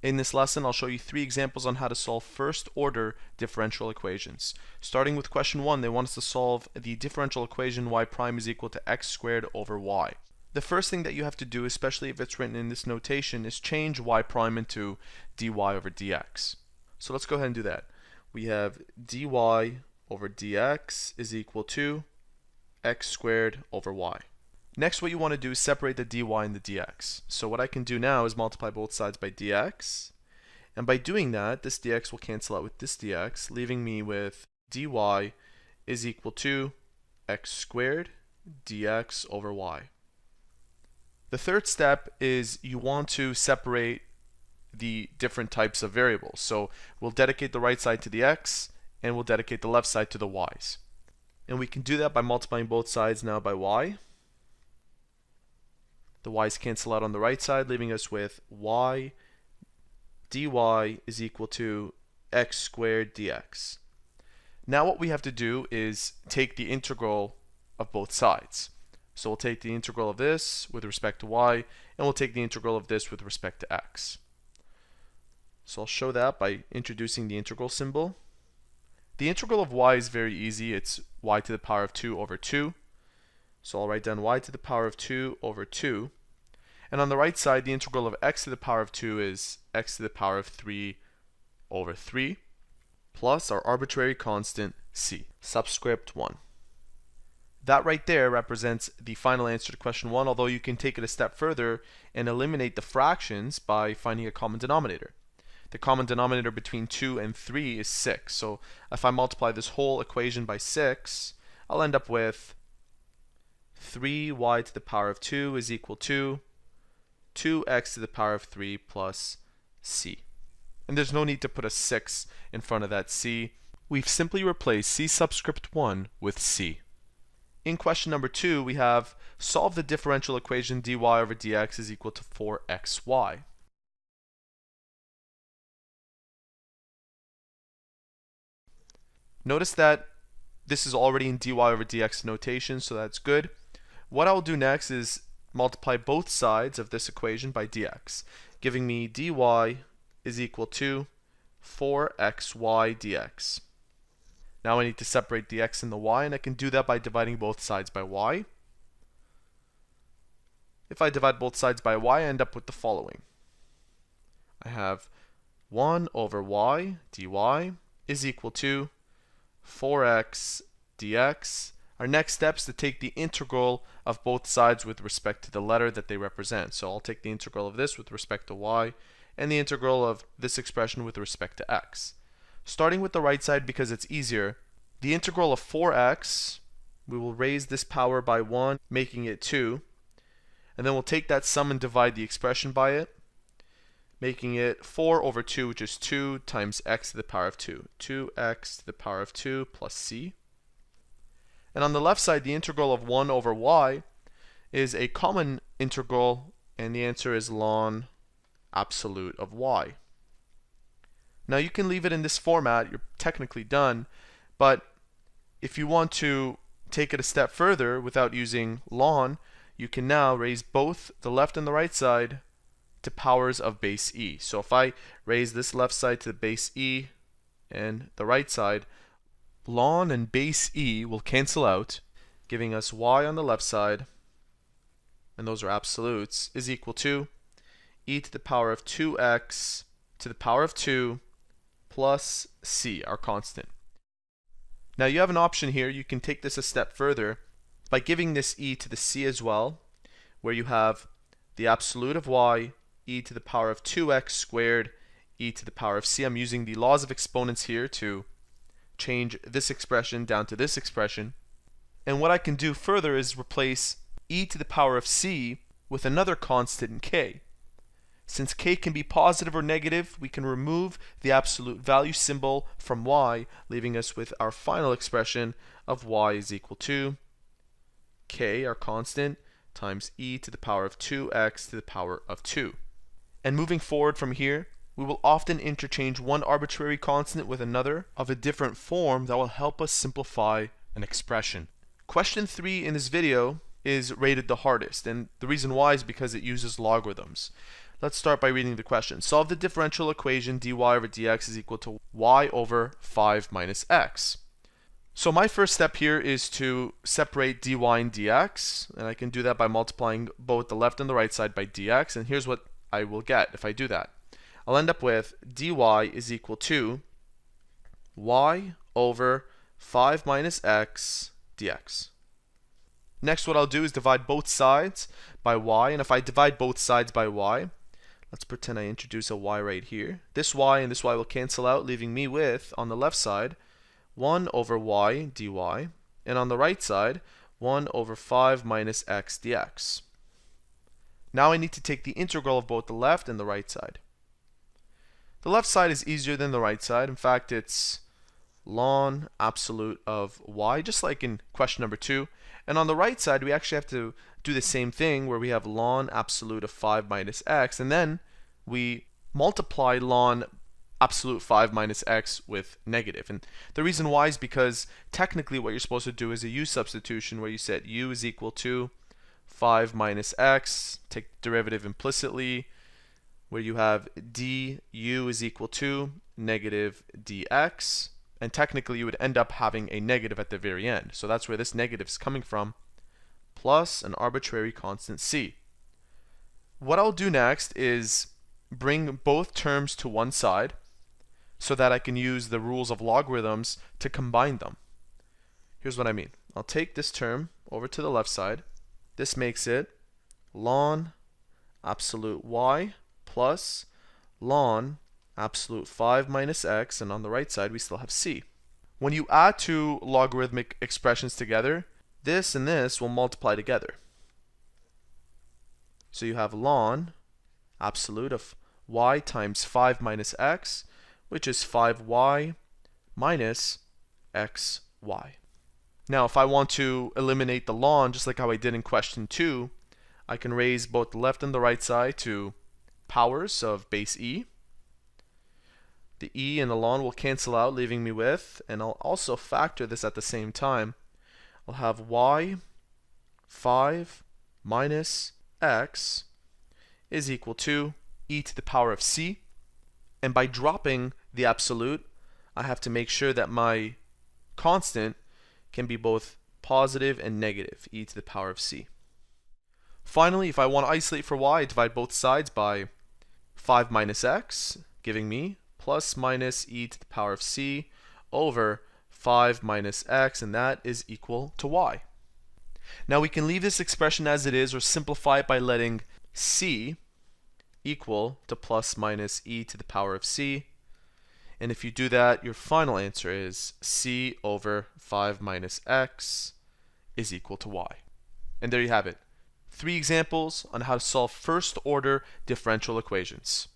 In this lesson, I'll show you 3 examples on how to solve first-order differential equations. Starting with question 1, they want us to solve the differential equation y prime is equal to x squared over y. The first thing that you have to do, especially if it's written in this notation, is change y prime into dy over dx. So let's go ahead and do that. We have dy over dx is equal to x squared over y. Next, what you want to do is separate the dy and the dx. So what I can do now is multiply both sides by dx. And by doing that, this dx will cancel out with this dx, leaving me with dy is equal to x squared dx over y. The third step is you want to separate the different types of variables. So we'll dedicate the right side to the x, and we'll dedicate the left side to the y's. And we can do that by multiplying both sides now by y. The y's cancel out on the right side, leaving us with y dy is equal to x squared dx. Now what we have to do is take the integral of both sides. So we'll take the integral of this with respect to y, and we'll take the integral of this with respect to x. So I'll show that by introducing the integral symbol. The integral of y is very easy. It's y to the power of 2 over 2. So I'll write down y to the power of 2 over 2. And on the right side, the integral of x to the power of 2 is x to the power of 3 over 3, plus our arbitrary constant c, subscript 1. That right there represents the final answer to question 1, although you can take it a step further and eliminate the fractions by finding a common denominator. The common denominator between 2 and 3 is 6. So if I multiply this whole equation by 6, I'll end up with 3y to the power of 2 is equal to 2x to the power of 3 plus c. And there's no need to put a 6 in front of that c. We've simply replaced c subscript 1 with c. In question number 2, we have solve the differential equation dy over dx is equal to 4xy. Notice that this is already in dy over dx notation, so that's good. What I'll do next is multiply both sides of this equation by dx, giving me dy is equal to 4xy dx. Now I need to separate the x and the y, and I can do that by dividing both sides by y. If I divide both sides by y, I end up with the following. I have 1 over y dy is equal to 4x dx. Our next step is to take the integral of both sides with respect to the letter that they represent. So I'll take the integral of this with respect to y, and the integral of this expression with respect to x. Starting with the right side because it's easier, the integral of 4x, we will raise this power by 1, making it 2. And then we'll take that sum and divide the expression by it, making it 4 over 2, which is 2 times x to the power of 2. 2x to the power of 2 plus c. And on the left side, the integral of 1 over y is a common integral, and the answer is ln absolute of y. Now you can leave it in this format, you're technically done, but if you want to take it a step further without using ln, you can now raise both the left and the right side to powers of base e. So if I raise this left side to the base e and the right side, ln and base e will cancel out, giving us y on the left side, and those are absolutes, is equal to e to the power of 2x to the power of 2 plus c, our constant. Now you have an option here. You can take this a step further by giving this e to the c as well, where you have the absolute of y, e to the power of 2x squared, e to the power of c. I'm using the laws of exponents here to change this expression down to this expression. And what I can do further is replace e to the power of c with another constant k. Since k can be positive or negative, we can remove the absolute value symbol from y, leaving us with our final expression of y is equal to k, our constant, times e to the power of 2x to the power of 2. And moving forward from here, we will often interchange one arbitrary constant with another of a different form that will help us simplify an expression. Question 3 in this video is rated the hardest, and the reason why is because it uses logarithms. Let's start by reading the question. Solve the differential equation dy over dx is equal to y over 5 minus x. So my first step here is to separate dy and dx, and I can do that by multiplying both the left and the right side by dx, and here's what I will get if I do that. I'll end up with dy is equal to y over 5 minus x dx. Next, what I'll do is divide both sides by y, and if I divide both sides by y, let's pretend I introduce a y right here. This y and this y will cancel out, leaving me with, on the left side, 1 over y dy, and on the right side, 1 over 5 minus x dx. Now I need to take the integral of both the left and the right side. The left side is easier than the right side. In fact, it's ln absolute of y, just like in question number 2. And on the right side, we actually have to do the same thing where we have ln absolute of 5 minus x, and then we multiply ln absolute 5 minus x with negative. And the reason why is because technically what you're supposed to do is a u substitution where you set u is equal to 5 minus x, take the derivative implicitly, where you have du is equal to negative dx, and technically you would end up having a negative at the very end. So that's where this negative is coming from, plus an arbitrary constant c. What I'll do next is bring both terms to one side so that I can use the rules of logarithms to combine them. Here's what I mean. I'll take this term over to the left side. This makes it ln absolute y plus ln absolute 5 minus x, and on the right side we still have c. When you add two logarithmic expressions together, this and this will multiply together. So you have ln absolute of y times 5 minus x, which is 5y minus xy. Now if I want to eliminate the ln, just like how I did in question 2, I can raise both the left and the right side to powers of base e. The e and the ln will cancel out, leaving me with, and I'll also factor this at the same time, I'll have y 5 minus x is equal to e to the power of c. And by dropping the absolute, I have to make sure that my constant can be both positive and negative, e to the power of c. Finally, if I want to isolate for y, I divide both sides by 5 minus x, giving me plus minus e to the power of c over 5 minus x, and that is equal to y. Now we can leave this expression as it is or simplify it by letting c equal to plus minus e to the power of c. And if you do that, your final answer is c over 5 minus x is equal to y. And there you have it. 3 examples on how to solve first order differential equations.